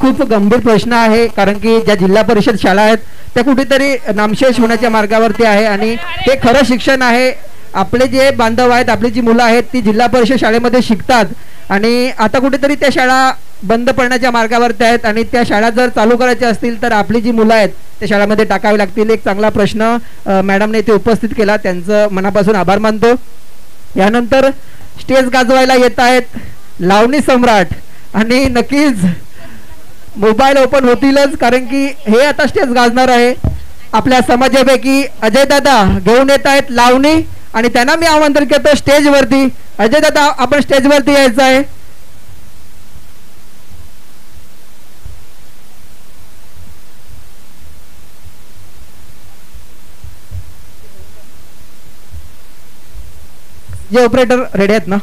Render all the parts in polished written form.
खूप गंभीर प्रश्न आहे, कारण की ज्या जिल्हा परिषद शाळा आहेत त्या कुठेतरी नामशेष होण्याच्या मार्गावरती आहे आणि ते खरं शिक्षण आहे. आपले जे बांधव आहेत, आपली जी मुलं आहेत ती जिल्हा परिषद शाळेमध्ये शिकतात आणि आता कुठेतरी त्या शाळा बंद पडण्याच्या मार्गावरती आहेत आणि त्या शाळा जर चालू करायच्या असतील तर आपली जी मुलं आहेत त्या शाळेमध्ये टाकावी लागतील. एक चांगला प्रश्न मॅडमने इथे उपस्थित केला, त्यांचं मनापासून आभार मानतो. यानंतर स्टेज गाजवायला येत आहेत लावणी सम्राट आणि नक्कीच मोबाईल ओपन होतीलच, कारण की हे आता स्टेज गाजणार आहे. आपल्या समाजापैकी अजय दादा घेऊन येत आहेत लावणी आणि त्यांना मी आमंत्रण करतो स्टेजवरती. अजय दादा, आपण स्टेजवरती यायचं आहे. जे ऑपरेटर रेडी आहेत ना?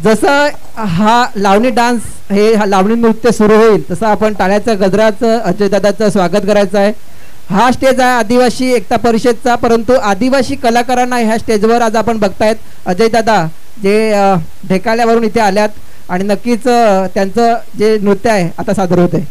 जसं हा लावणी डान्स हे लावणी नृत्य सुरू होईल तसं आपण टाळ्याच्या गजराचं अजय दादाचं स्वागत करायचं आहे. हा स्टेज आहे आदिवासी एकता परिषदचा, परंतु आदिवासी कलाकारांना ह्या स्टेजवर आज आपण बघतायत अजय दादा जे ढेकाळ्यावरून इथे आल्यात आणि नक्कीच त्यांचं जे नृत्य आहे आता सादर होते.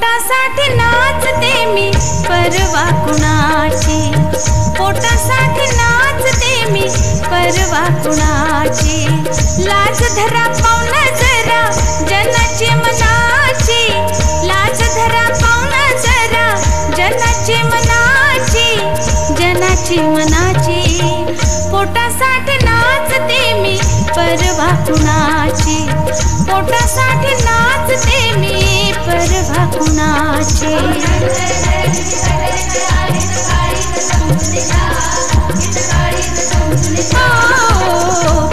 पोटासाठी नाचते मी परवा कुणाची, पोटासाठी नाचते मी परवा कुणाची. लाज धरा पाहुणा जरा जनाची मनाची, लाज धरा पाहुणा जरा जनाची मनाची, जनाची मनाची. पोटासाठी नाचते मी परवा कुणाची, पोटासाठी नाचते मी परवा कुणाची.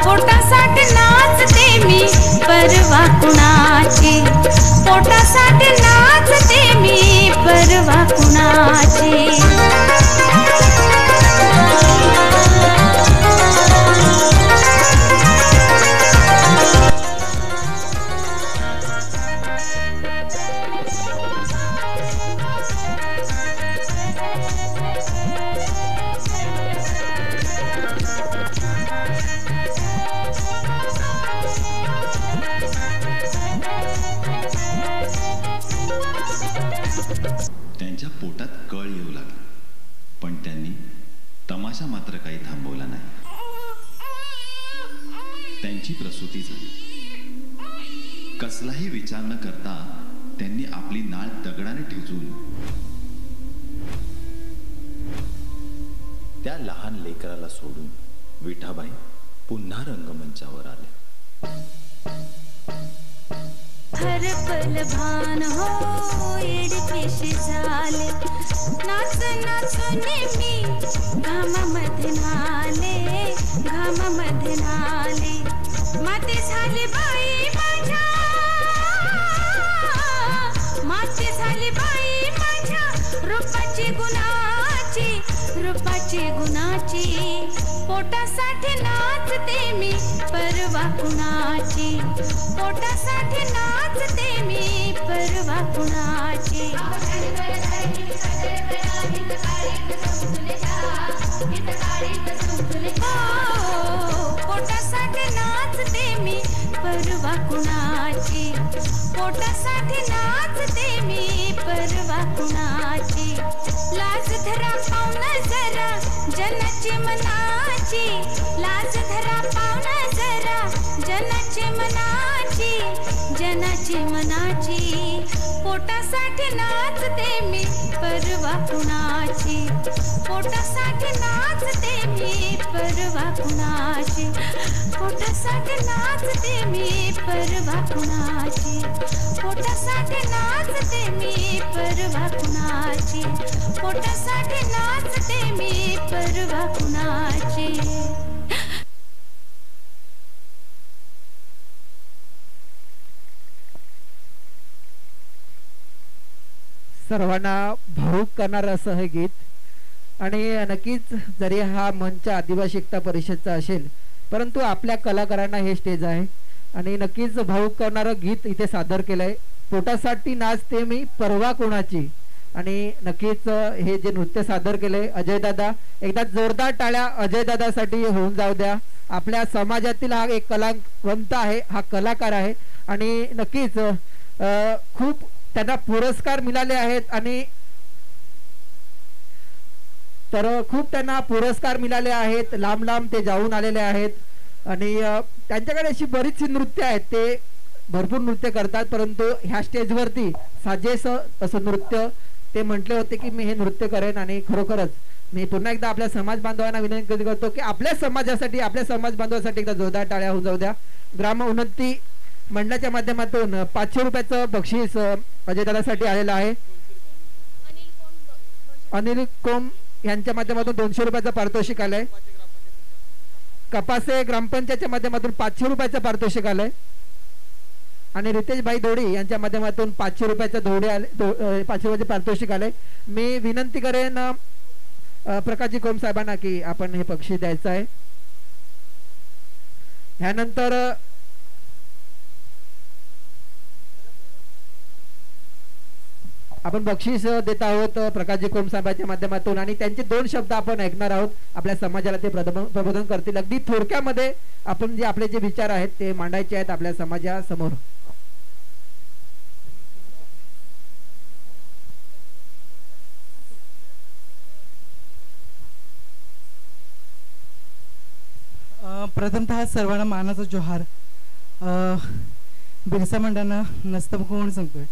पोटासाठी नाचते मी परवा कुणाची, पोटासाठी नाचते मी परवा कुणाची. त्यांच्या पोटात कळ येऊ लागला, पण त्यांनी तमाशा मात्र काही थांबवला नाही. त्यांची प्रसूती झाली. कसलाही विचार न करता त्यांनी आपली नाळ दगडाने ठेचून त्या लहान लेकराला सोडून विठाबाई पुन्हा रंगमंचावर आले. हरपल भान हो एडपिशी झाले, नाच नाचूने मी घामामध्ये नाले, घामामध्ये नाले. माती झाली बाई माझ्या, माती झाली बाई माझ्या रूपाची गुणाची, रूपाची गुणाची. कुणाची, पोटासाठी नाचते मी परवा कुणाची, पोटासाठी नाचते मी परवा कुणाची. पोटासाठी नाचते मी परवा कुणाची, पोटासाठी नाचते मी परवा कुणाची. लाज धरा पाहुणा जरा जनाची मनाची, लाज धरा पाहुणा जरा जनाची मनाची, जनाची मनाची. पोटासाठी नाचते मी परवा कुणाची, पोटासाठी नाचते मी परवा कुणाची, पोटासाठी नाचते मी परवा कुणाची, पोटासाठी नाचते मी परवा कुणाची, पोटासाठी नाचते मी परवा कुणाची. सर्वांना भावुक करणारं असं हे गीत आणि नक्कीच जरी हा मंच आदिवासी एकता परिषदचा असेल परंतु आपल्या कलाकारांना हे स्टेज आहे आणि नक्कीच भावुक करणारं गीत इथे सादर केलं आहे. पोटासाठी नाचते मी परवा कोणाची आणि नक्कीच हे जे नृत्य सादर केलंय अजय दादा, एकदा जोरदार टाळ्या अजय दादासाठी होऊन जाऊ द्या. आपल्या समाजातील हा एक कलावंत आहे, हा कलाकार आहे आणि नक्कीच खूप त्यांना पुरस्कार मिळाले आहेत आणि तर खूप त्यांना पुरस्कार मिळाले आहेत, लांब लांब ते जाऊन आलेले आहेत आणि त्यांच्याकडे अशी बरीचशी नृत्य आहेत, ते भरपूर नृत्य करतात परंतु ह्या स्टेजवरती साजेस असं नृत्य ते म्हटले होते की मी हे नृत्य करेन आणि खरोखरच मी पुन्हा एकदा आपल्या समाज बांधवांना विनंती करतो की आपल्या समाजासाठी, आपल्या समाज बांधवांसाठी एकदा जोरदार टाळ्या होऊन जाऊ द्या. ग्राम उन्नती मंडळाच्या माध्यमातून 500 रुपयाचं बक्षीस अजयदादासाठी आलेलं आहे. अनिल कोम यांच्या माध्यमातून 200 रुपयाचं पारितोषिक आलंय. कपासे ग्रामपंचायतच्या माध्यमातून 500 रुपयाचं पारितोषिक आलंय आणि रितेश भाई दोडी यांच्या माध्यमातून 500 रुपयाचं 500 रुपयाचे पारितोषिक आलंय. मी विनंती करेन प्रकाशजी कोम साहेबांना की आपण हे बक्षीस द्यायचं आहे. ह्यानंतर आपण बक्षीस देत आहोत प्रकाशजी कोम साहेबांच्या माध्यमातून आणि त्यांचे 2 शब्द आपण ऐकणार आहोत. आपल्या समाजाला ते प्रबोधन करतील. अगदी थोडक्यामध्ये आपण जे आपले जे विचार आहेत ते मांडायचे आहेत आपल्या समाजासमोर. प्रथमतः सर्वांना मानाचा जोहार. बिरसा मुंडांना नस्तमुख म्हणून सांगतोय.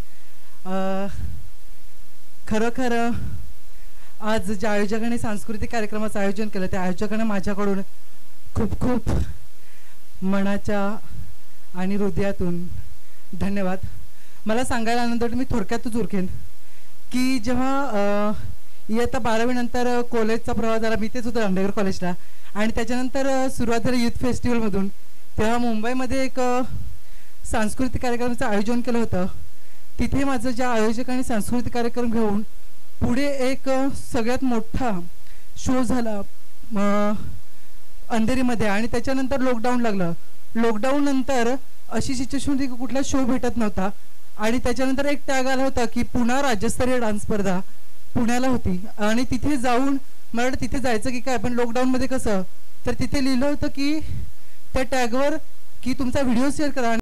खरोखर आज ज्या आयोजकांनी सांस्कृतिक कार्यक्रमाचं आयोजन केलं त्या आयोजकांना माझ्याकडून खूप खूप मनाच्या आणि हृदयातून धन्यवाद. मला सांगायला आनंद वाटतो, मी थोडक्यातच उरकेन की जेव्हा इयत्ता 12वी नंतर कॉलेजचा प्रवास झाला, मी तेच होतं रामनगर कॉलेजला आणि त्याच्यानंतर सुरुवात झाली युथ फेस्टिवलमधून. तेव्हा मुंबईमध्ये एक सांस्कृतिक कार्यक्रमाचं आयोजन केलं होतं. तिथे माझं ज्या आयोजकांनी सांस्कृतिक कार्यक्रम घेऊन पुढे एक सगळ्यात मोठा शो झाला अंधेरीमध्ये आणि त्याच्यानंतर लॉकडाऊन लागलं. लॉकडाऊन नंतर अशी सिच्युएशन होती की कुठला शो भेटत नव्हता आणि त्याच्यानंतर एक टॅग आला होता की पुन्हा राज्यस्तरीय डान्स स्पर्धा पुण्याला होती आणि तिथे जाऊन मला वाटतं तिथे जायचं की काय, पण लॉकडाऊनमध्ये कसं तर तिथे लिहिलं होतं की त्या टॅगवर की तुमचा व्हिडिओ शेअर करा.